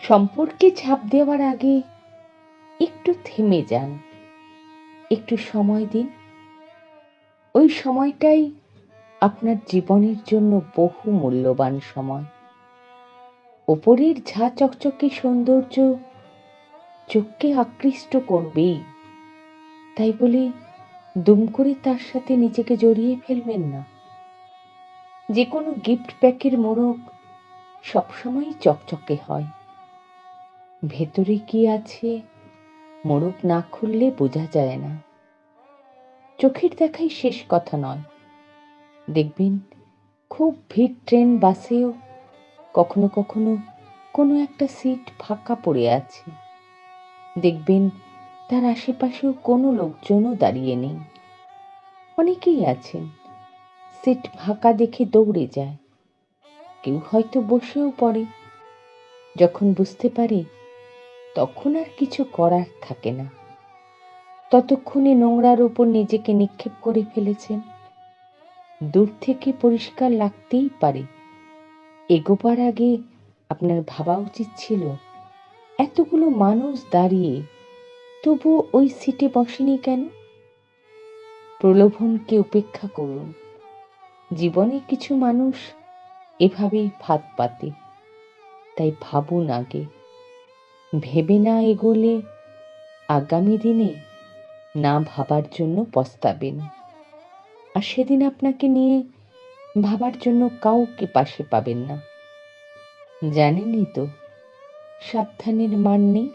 সম্পর্কে ঝাঁপ দেওয়ার আগে একটু থেমে যান, একটু সময় দিন। ওই সময়টাই আপনার জীবনের জন্য বহু মূল্যবান সময়। ওপরের ঝা চকচকে সৌন্দর্য চোখকে আকৃষ্ট করবেই, তাই বলে দুম করে তার সাথে নিজেকে জড়িয়ে ফেলবেন না। যে কোনো গিফট প্যাকের মোড়ক সবসময়ই চকচকে হয়, ভেতরে কি আছে মোড়ক না খুললে বোঝা যায় না। চোখের দেখাই শেষ কথা নয়। দেখবেন খুব ভিড় ট্রেন বাসেও কখনো কখনো কোনো একটা সিট ফাঁকা পড়ে আছে। দেখবেন তার আশেপাশেও কোনো লোকজনও দাঁড়িয়ে নেই। অনেকেই আছেন সিট ফাঁকা দেখে দৌড়ে যায়, কেউ হয়তো বসেও পড়ে। যখন বুঝতে পারে তখন আর কিছু করার থাকে না, ততক্ষণে নোংরার উপর নিজেকে নিক্ষেপ করে ফেলেছেন। দূর থেকে পরিষ্কার লাগতেই পারে, এগোবার আগে আপনার ভাবা উচিত ছিল এতগুলো মানুষ দাঁড়িয়ে তবু ওই সিটে বসেনি কেন। প্রলোভনকে উপেক্ষা করুন। জীবনে কিছু মানুষ এভাবেই ফাঁদ পাতে, তাই ভাবুন আগে। ভেবে না এগোলে আগামী দিনে না ভাবার জন্য পস্তাবেন, আর সেদিন আপনাকে নিয়ে ভাবার জন্য কাউকে পাশে পাবেন না। জানেনই তো, সাবধানের মান নেই।